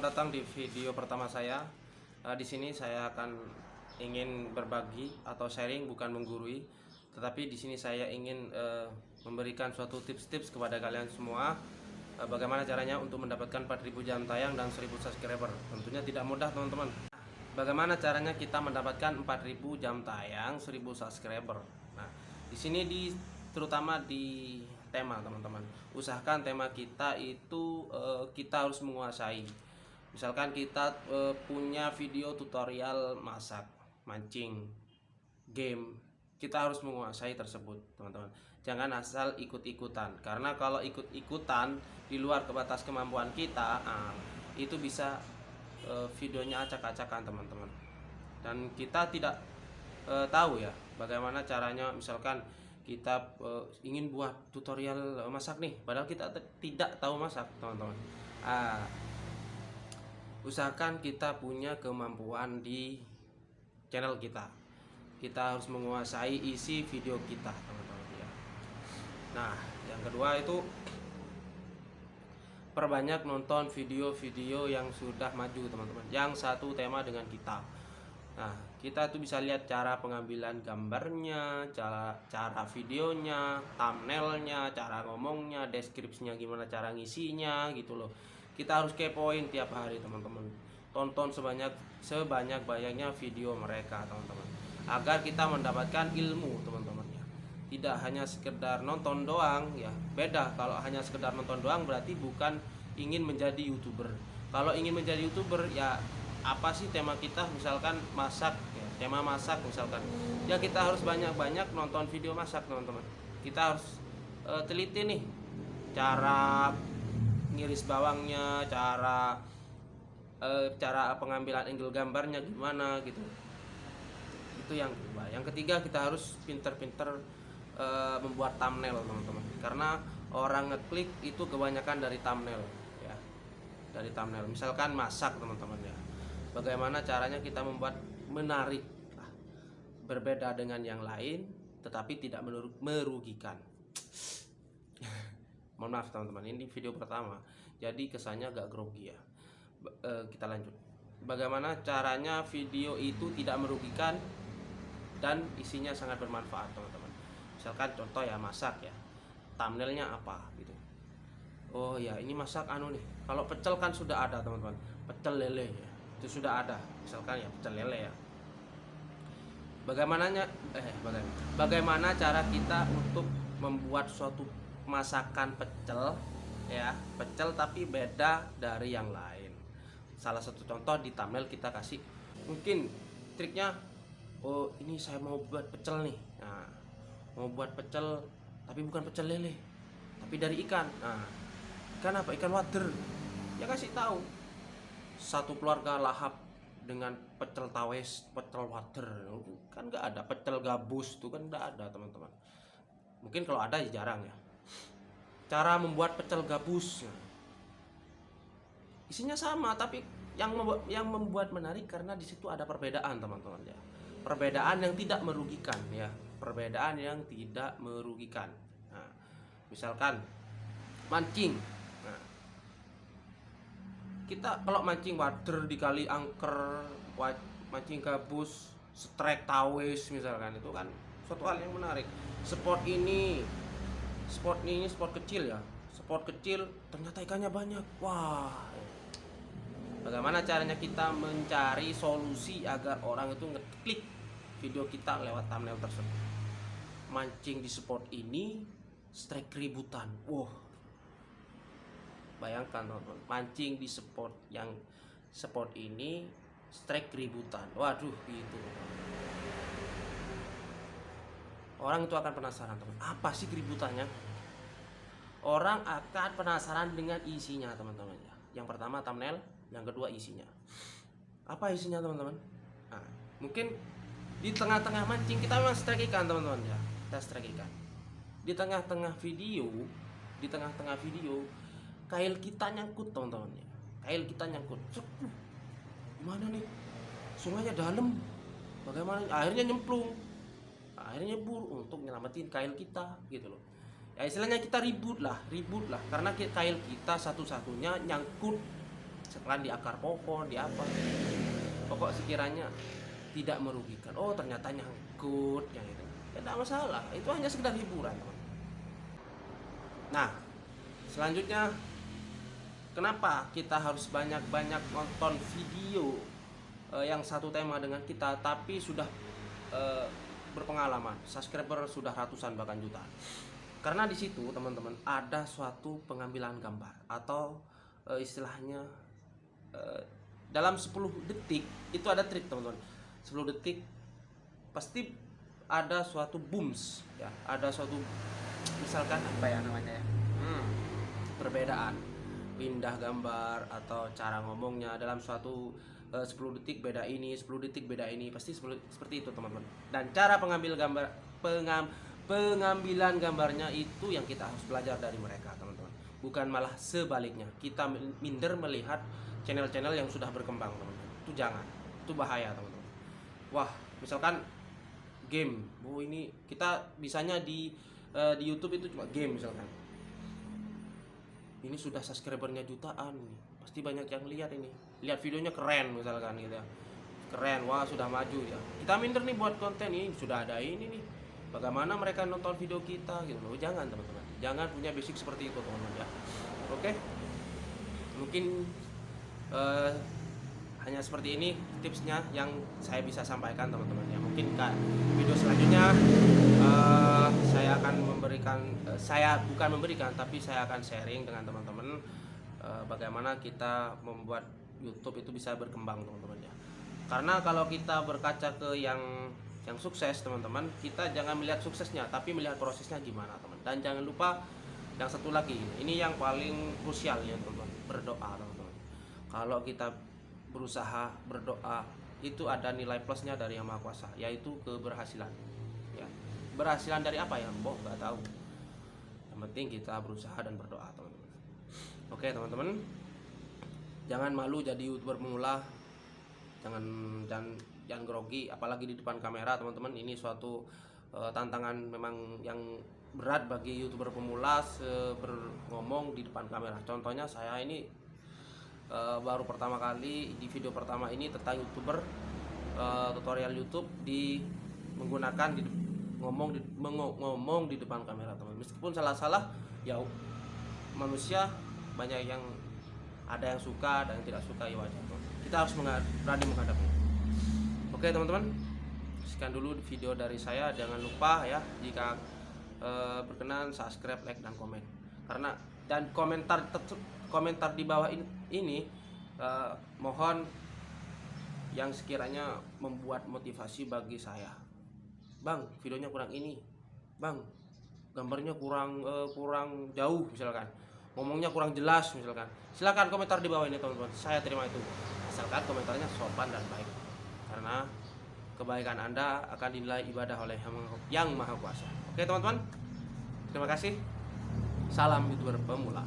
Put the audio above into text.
datang di video pertama saya. Di sini saya akan ingin berbagi atau sharing, bukan menggurui, tetapi di sini saya ingin memberikan suatu tips-tips kepada kalian semua. Bagaimana caranya untuk mendapatkan 4000 jam tayang dan 1000 subscriber. Tentunya tidak mudah, teman-teman. Bagaimana caranya kita mendapatkan 4000 jam tayang, 1000 subscriber. Nah, di sini terutama di tema, teman-teman. Usahakan tema kita itu kita harus menguasai. Misalkan kita punya video tutorial masak, mancing, game, kita harus menguasai tersebut, teman-teman. Jangan asal ikut-ikutan, karena kalau ikut-ikutan di luar batas kemampuan kita, itu bisa videonya acak-acakan, teman-teman. Dan kita tidak tahu ya bagaimana caranya. Misalkan kita ingin buat tutorial masak nih, padahal kita tidak tahu masak, teman-teman. Usahakan kita punya kemampuan di channel kita. Kita harus menguasai isi video kita, teman-teman ya. Nah, yang kedua itu perbanyak nonton video-video yang sudah maju, teman-teman, yang satu tema dengan kita. Nah, kita tuh bisa lihat cara pengambilan gambarnya, cara videonya, thumbnailnya, cara ngomongnya, deskripsinya gimana, cara ngisinya gitu loh. Kita harus kepoin tiap hari, teman-teman. Tonton sebanyak-banyaknya video mereka, teman-teman, agar kita mendapatkan ilmu, teman-teman ya. Tidak hanya sekedar nonton doang ya. Beda kalau hanya sekedar nonton doang, berarti bukan ingin menjadi YouTuber. Kalau ingin menjadi YouTuber ya, apa sih tema kita? Misalkan masak ya, tema masak misalkan. Ya kita harus banyak-banyak nonton video masak, teman-teman. Kita harus teliti nih cara ngiris bawangnya, cara pengambilan angle gambarnya gimana gitu. Itu yang kedua. Yang ketiga, kita harus pinter-pinter membuat thumbnail, teman-teman. Karena orang ngeklik itu kebanyakan dari thumbnail ya. Dari thumbnail. Misalkan masak, teman-teman ya. Bagaimana caranya kita membuat menarik, berbeda dengan yang lain, tetapi tidak merugikan. Mohon maaf, teman-teman, ini video pertama, jadi kesannya agak grogi ya. Kita lanjut. Bagaimana caranya video itu tidak merugikan dan isinya sangat bermanfaat, teman-teman. Misalkan contoh ya, masak ya, thumbnailnya apa gitu. Oh ya, ini masak nih. Kalau pecel kan sudah ada, teman-teman, pecel lele ya, itu sudah ada. Misalkan ya pecel lele ya. Bagaimana cara kita untuk membuat suatu masakan pecel ya, pecel tapi beda dari yang lain. Salah satu contoh di thumbnail kita kasih, mungkin triknya, oh ini saya mau buat pecel nih. Nah, mau buat pecel tapi bukan pecel lele, tapi dari ikan. Nah, ikan apa? Ikan wader. Ya kasih tahu, satu keluarga lahap dengan pecel tawes, pecel wader. Kan nggak ada pecel gabus tuh, kan nggak ada, teman-teman. Mungkin kalau ada ya jarang ya. Cara membuat pecel gabus, isinya sama, tapi yang membuat menarik karena di situ ada perbedaan, teman-teman ya. Perbedaan yang tidak merugikan ya. Perbedaan yang tidak merugikan. Nah, misalkan mancing. Nah, kita kalau mancing wader di kali angker, mancing gabus, strike tawes misalkan, itu kan suatu hal yang menarik. Spot ini spot kecil ya, spot kecil ternyata ikannya banyak. Wah, bagaimana caranya kita mencari solusi agar orang itu ngeklik video kita lewat thumbnail tersebut. Mancing di spot ini, strike ributan. Wow, bayangkan, teman-teman, mancing di spot ini strike ributan. Waduh, gitu. Orang itu akan penasaran, teman. Apa sih keributannya? Orang akan penasaran dengan isinya, teman-teman ya. Yang pertama thumbnail, yang kedua isinya. Apa isinya, teman-teman? Nah, mungkin di tengah-tengah mancing kita memang strike ikan, teman-teman ya. Kita strike ikan. Di tengah-tengah video, kail kita nyangkut, teman-teman ya. Kail kita nyangkut. Gimana nih? Sungainya dalam. Bagaimana? Akhirnya nyemplung. Akhirnya nyebur untuk nyelamatin kail kita gitu loh. Ya istilahnya kita ribut lah, karena kail kita satu-satunya nyangkut misalkan di akar pohon, di apa, pokok sekiranya tidak merugikan. Oh ternyata nyangkut yang itu, ya tidak masalah, itu hanya sekedar hiburan teman. Nah selanjutnya, kenapa kita harus banyak-banyak nonton video yang satu tema dengan kita tapi sudah berpengalaman, subscriber sudah ratusan bahkan jutaan? Karena di situ teman-teman ada suatu pengambilan gambar atau istilahnya dalam 10 detik itu ada trik teman-teman. 10 detik pasti ada suatu booms ya, ada suatu misalkan apa ya namanya ya, perbedaan pindah gambar atau cara ngomongnya dalam suatu 10 detik beda ini, 10 detik beda ini, pasti seperti itu teman-teman. Dan cara pengambilan gambarnya itu yang kita harus belajar dari mereka teman-teman, bukan malah sebaliknya kita minder melihat channel-channel yang sudah berkembang teman-teman. Itu jangan, itu bahaya teman-teman. Wah misalkan game, ini kita bisanya di YouTube itu cuma game misalkan, ini sudah subscribernya jutaan nih, pasti banyak yang lihat ini, lihat videonya keren misalkan gitu ya, keren, wah sudah maju ya, kita minder nih buat konten ini, sudah ada ini nih, bagaimana mereka nonton video kita gitu loh. Jangan teman-teman, jangan punya basic seperti itu teman-teman ya. Oke, mungkin hanya seperti ini tipsnya yang saya bisa sampaikan teman-teman ya. Mungkin video selanjutnya saya akan memberikan, saya bukan memberikan tapi saya akan sharing dengan teman-teman bagaimana kita membuat YouTube itu bisa berkembang teman-teman ya. Karena kalau kita berkaca ke yang sukses teman-teman, kita jangan melihat suksesnya tapi melihat prosesnya gimana teman. Dan jangan lupa yang satu lagi, ini yang paling krusial ya teman-teman, berdoa teman-teman. Kalau kita berusaha berdoa itu ada nilai plusnya dari Yang Maha Kuasa, yaitu keberhasilan ya. Berhasilan dari apa ya, nggak tahu, yang penting kita berusaha dan berdoa teman-teman. Oke teman-teman, jangan malu jadi YouTuber pemula, jangan grogi apalagi di depan kamera teman-teman. Ini suatu tantangan memang yang berat bagi YouTuber pemula ngomong di depan kamera. Contohnya saya ini baru pertama kali di video pertama ini tentang YouTuber, tutorial YouTube menggunakan ngomong di depan kamera teman. Meskipun salah-salah ya, manusia banyak yang ada yang suka dan yang tidak suka, ya wajar. Kita harus berani menghadapi. Oke teman-teman, sekian dulu video dari saya. Jangan lupa ya, jika berkenan subscribe, like dan komen. Dan komentar di bawah ini mohon yang sekiranya membuat motivasi bagi saya. Bang, videonya kurang ini. Bang, gambarnya kurang jauh misalkan. Ngomongnya kurang jelas misalkan. Silakan komentar di bawah ini teman-teman. Saya terima itu. Asalkan komentarnya sopan dan baik. Karena kebaikan Anda akan dinilai ibadah oleh Yang Maha Kuasa. Oke teman-teman, terima kasih. Salam YouTuber pemula.